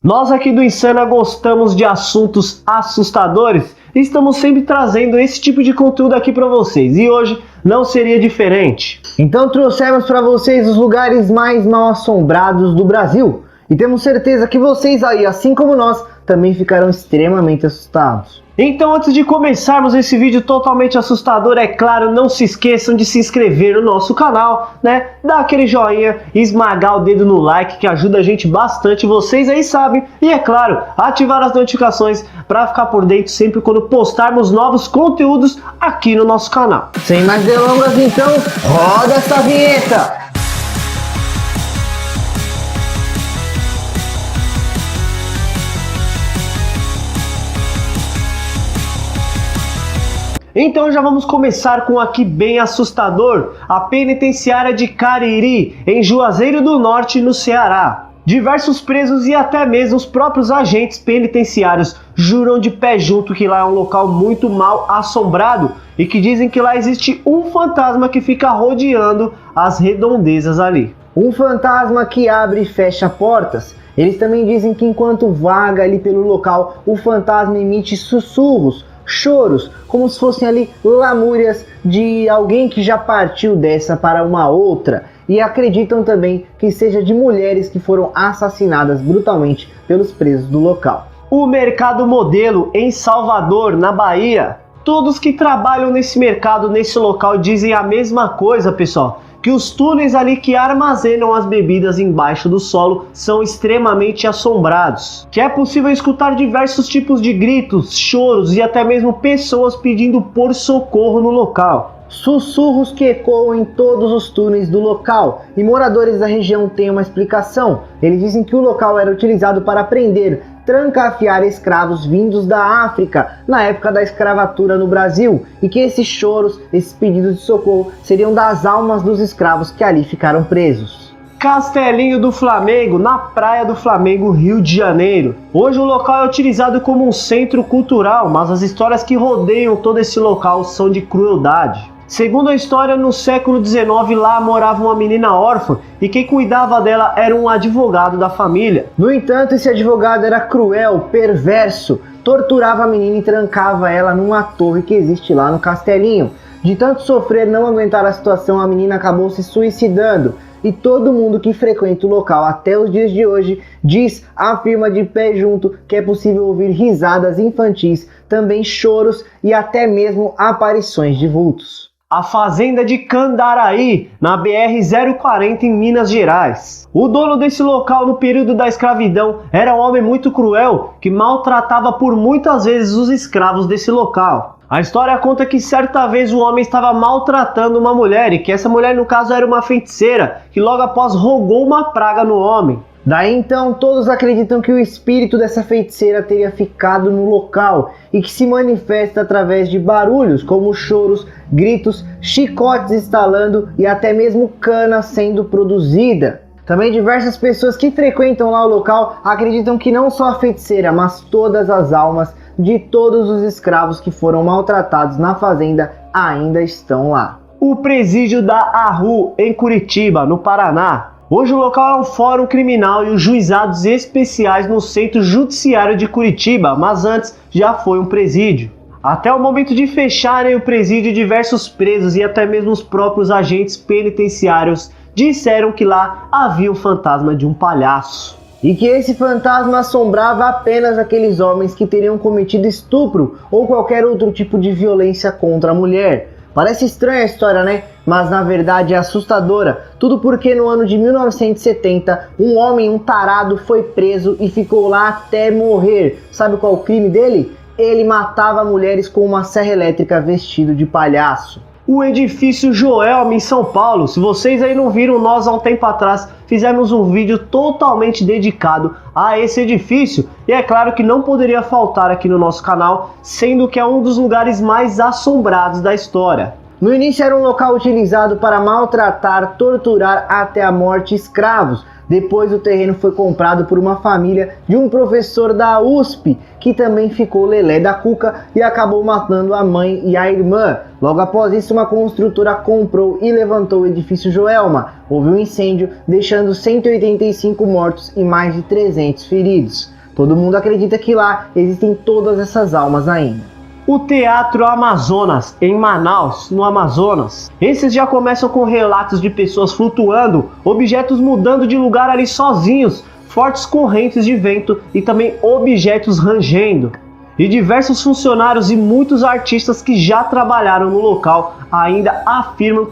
Nós aqui do Insana gostamos de assuntos assustadores e estamos sempre trazendo esse tipo de conteúdo aqui para vocês, e hoje não seria diferente. Então trouxemos para vocês os lugares mais mal assombrados do Brasil e temos certeza que vocês aí, assim como nós, também ficarão extremamente assustados. Então, antes de começarmos esse vídeo totalmente assustador, é claro, não se esqueçam de se inscrever no nosso canal, né? Dar aquele joinha, esmagar o dedo no like, que ajuda a gente bastante, vocês aí sabem. E é claro, ativar as notificações para ficar por dentro sempre quando postarmos novos conteúdos aqui no nosso canal. Sem mais delongas, então, roda essa vinheta! Então já vamos começar com aqui bem assustador, a penitenciária de Cariri, em Juazeiro do Norte, no Ceará. Diversos presos e até mesmo os próprios agentes penitenciários juram de pé junto que lá é um local muito mal assombrado e que dizem que lá existe um fantasma que fica rodeando as redondezas ali. Um fantasma que abre e fecha portas. Eles também dizem que enquanto vaga ali pelo local, o fantasma emite sussurros, choros, como se fossem ali lamúrias de alguém que já partiu dessa para uma outra, e acreditam também que seja de mulheres que foram assassinadas brutalmente pelos presos do local. O Mercado Modelo em Salvador, na Bahia. Todos que trabalham nesse mercado, nesse local, dizem a mesma coisa, pessoal, que os túneis ali que armazenam as bebidas embaixo do solo são extremamente assombrados, que é possível escutar diversos tipos de gritos, choros e até mesmo pessoas pedindo por socorro no local. Sussurros que ecoam em todos os túneis do local, e moradores da região têm uma explicação. Eles dizem que o local era utilizado para prender, trancafiar escravos vindos da África na época da escravatura no Brasil, e que esses choros, esses pedidos de socorro seriam das almas dos escravos que ali ficaram presos. Castelinho do Flamengo, na Praia do Flamengo, Rio de Janeiro. Hoje o local é utilizado como um centro cultural, mas as histórias que rodeiam todo esse local são de crueldade. Segundo a história, no século XIX lá morava uma menina órfã e quem cuidava dela era um advogado da família. No entanto, esse advogado era cruel, perverso, torturava a menina e trancava ela numa torre que existe lá no castelinho. De tanto sofrer, não aguentar a situação, a menina acabou se suicidando. E todo mundo que frequenta o local até os dias de hoje afirma de pé junto que é possível ouvir risadas infantis, também choros e até mesmo aparições de vultos. A fazenda de Candaraí, na BR-040 em Minas Gerais. O dono desse local no período da escravidão era um homem muito cruel que maltratava por muitas vezes os escravos desse local. A história conta que certa vez o homem estava maltratando uma mulher e que essa mulher no caso era uma feiticeira que logo após rogou uma praga no homem. Daí então todos acreditam que o espírito dessa feiticeira teria ficado no local e que se manifesta através de barulhos como choros, gritos, chicotes estalando e até mesmo cana sendo produzida. Também diversas pessoas que frequentam lá o local acreditam que não só a feiticeira, mas todas as almas de todos os escravos que foram maltratados na fazenda ainda estão lá. O presídio da Arru, em Curitiba, no Paraná. Hoje o local é um fórum criminal e os juizados especiais no Centro Judiciário de Curitiba, mas antes já foi um presídio. Até o momento de fecharem o presídio, diversos presos e até mesmo os próprios agentes penitenciários disseram que lá havia o fantasma de um palhaço. E que esse fantasma assombrava apenas aqueles homens que teriam cometido estupro ou qualquer outro tipo de violência contra a mulher. Parece estranha a história, né? Mas na verdade é assustadora. Tudo porque no ano de 1970, um homem, um tarado, foi preso e ficou lá até morrer. Sabe qual é o crime dele? Ele matava mulheres com uma serra elétrica vestido de palhaço. O edifício Joelma em São Paulo. Se vocês aí não viram, nós há um tempo atrás fizemos um vídeo totalmente dedicado a esse edifício. E é claro que não poderia faltar aqui no nosso canal, sendo que é um dos lugares mais assombrados da história. No início era um local utilizado para maltratar, torturar até a morte escravos. Depois o terreno foi comprado por uma família de um professor da USP, que também ficou lelé da cuca e acabou matando a mãe e a irmã. Logo após isso, uma construtora comprou e levantou o edifício Joelma. Houve um incêndio, deixando 185 mortos e mais de 300 feridos. Todo mundo acredita que lá existem todas essas almas ainda. O Teatro Amazonas, em Manaus, no Amazonas. Esses já começam com relatos de pessoas flutuando, objetos mudando de lugar ali sozinhos, fortes correntes de vento e também objetos rangendo. E diversos funcionários e muitos artistas que já trabalharam no local ainda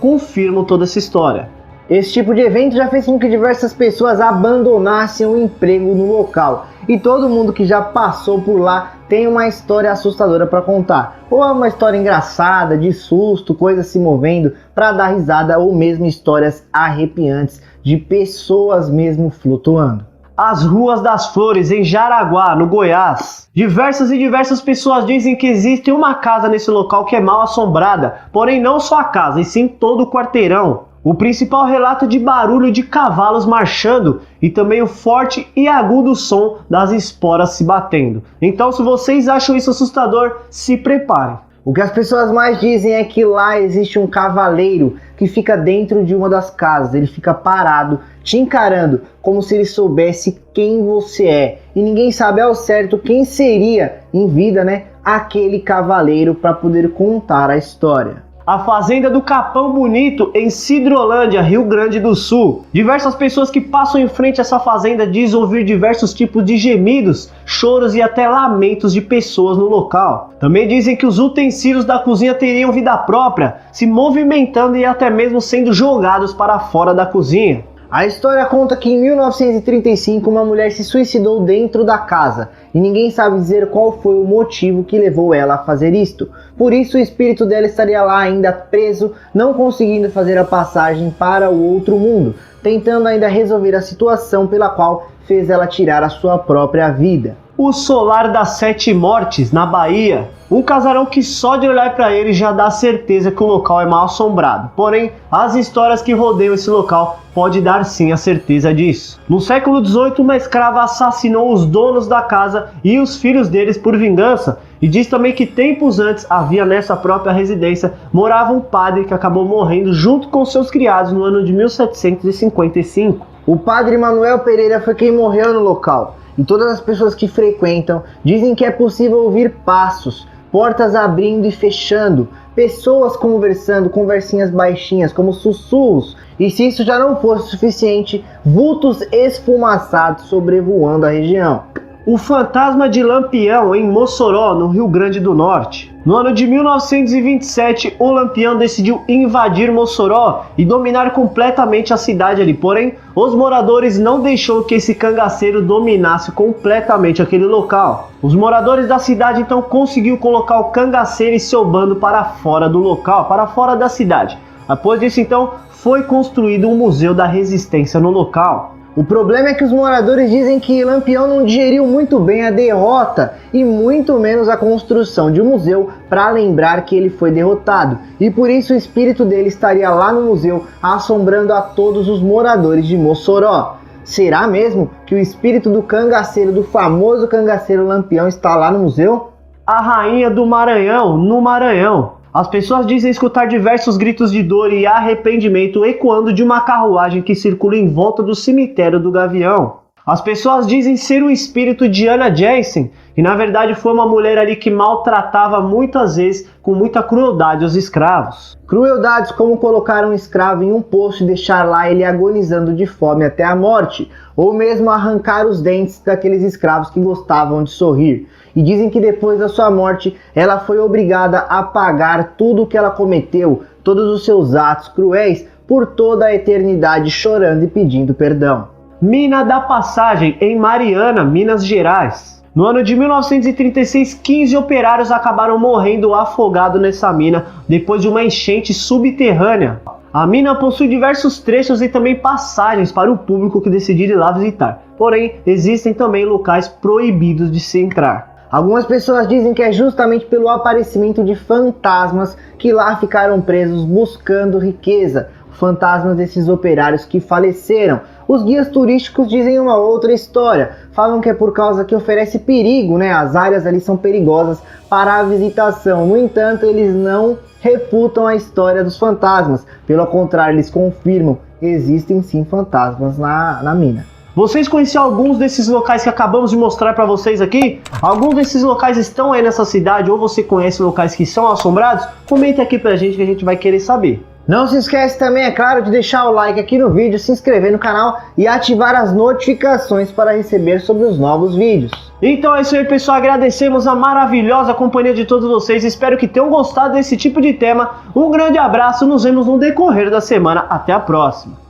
confirmam toda essa história. Esse tipo de evento já fez com que diversas pessoas abandonassem o emprego no local. E todo mundo que já passou por lá tem uma história assustadora para contar. Ou é uma história engraçada, de susto, coisas se movendo para dar risada, ou mesmo histórias arrepiantes de pessoas mesmo flutuando. As Ruas das Flores, em Jaraguá, no Goiás. Diversas pessoas dizem que existe uma casa nesse local que é mal assombrada, porém não só a casa, e sim todo o quarteirão. O principal relato de barulho de cavalos marchando e também o forte e agudo som das esporas se batendo. Então, se vocês acham isso assustador, se preparem. O que as pessoas mais dizem é que lá existe um cavaleiro que fica dentro de uma das casas. Ele fica parado, te encarando, como se ele soubesse quem você é. E ninguém sabe ao certo quem seria, em vida, aquele cavaleiro para poder contar a história. A fazenda do Capão Bonito, em Sidrolândia, Rio Grande do Sul. Diversas pessoas que passam em frente a essa fazenda dizem ouvir diversos tipos de gemidos, choros e até lamentos de pessoas no local. Também dizem que os utensílios da cozinha teriam vida própria, se movimentando e até mesmo sendo jogados para fora da cozinha. A história conta que em 1935 uma mulher se suicidou dentro da casa e ninguém sabe dizer qual foi o motivo que levou ela a fazer isto. Por isso o espírito dela estaria lá ainda preso, não conseguindo fazer a passagem para o outro mundo, tentando ainda resolver a situação pela qual fez ela tirar a sua própria vida. O Solar das Sete Mortes, na Bahia. Um casarão que só de olhar para ele já dá certeza que o local é mal assombrado. Porém, as histórias que rodeiam esse local podem dar sim a certeza disso. No século XVIII, uma escrava assassinou os donos da casa e os filhos deles por vingança. E diz também que tempos antes havia nessa própria residência morava um padre que acabou morrendo junto com seus criados no ano de 1755. O padre Manuel Pereira foi quem morreu no local. E todas as pessoas que frequentam dizem que é possível ouvir passos, portas abrindo e fechando, pessoas conversando, conversinhas baixinhas como sussurros, e se isso já não fosse suficiente, vultos esfumaçados sobrevoando a região. O fantasma de Lampião, em Mossoró, no Rio Grande do Norte. No ano de 1927, o Lampião decidiu invadir Mossoró e dominar completamente a cidade ali. Porém, os moradores não deixaram que esse cangaceiro dominasse completamente aquele local. Os moradores da cidade então conseguiram colocar o cangaceiro e seu bando para fora do local, para fora da cidade. Após disso então, foi construído um museu da resistência no local. O problema é que os moradores dizem que Lampião não digeriu muito bem a derrota e muito menos a construção de um museu para lembrar que ele foi derrotado. E por isso o espírito dele estaria lá no museu assombrando a todos os moradores de Mossoró. Será mesmo que o espírito do cangaceiro, do famoso cangaceiro Lampião, está lá no museu? A rainha do Maranhão, no Maranhão. As pessoas dizem escutar diversos gritos de dor e arrependimento ecoando de uma carruagem que circula em volta do cemitério do Gavião. As pessoas dizem ser o espírito de Anna Jensen, que na verdade foi uma mulher ali que maltratava muitas vezes com muita crueldade os escravos. Crueldades como colocar um escravo em um poço e deixar lá ele agonizando de fome até a morte, ou mesmo arrancar os dentes daqueles escravos que gostavam de sorrir. E dizem que depois da sua morte, ela foi obrigada a pagar tudo o que ela cometeu, todos os seus atos cruéis, por toda a eternidade chorando e pedindo perdão. Mina da Passagem, em Mariana, Minas Gerais. No ano de 1936, 15 operários acabaram morrendo afogados nessa mina depois de uma enchente subterrânea. A mina possui diversos trechos e também passagens para o público que decidir ir lá visitar. Porém, existem também locais proibidos de se entrar. Algumas pessoas dizem que é justamente pelo aparecimento de fantasmas que lá ficaram presos buscando riqueza. Fantasmas desses operários que faleceram. Os guias turísticos dizem uma outra história. Falam que é por causa que oferece perigo, As áreas ali são perigosas para a visitação. No entanto, eles não refutam a história dos fantasmas. Pelo contrário, eles confirmam que existem sim fantasmas na mina. Vocês conheciam alguns desses locais que acabamos de mostrar para vocês aqui? Alguns desses locais estão aí nessa cidade ou você conhece locais que são assombrados? Comente aqui pra gente que a gente vai querer saber. Não se esquece também, é claro, de deixar o like aqui no vídeo, se inscrever no canal e ativar as notificações para receber sobre os novos vídeos. Então é isso aí, pessoal, agradecemos a maravilhosa companhia de todos vocês, espero que tenham gostado desse tipo de tema. Um grande abraço, nos vemos no decorrer da semana, até a próxima.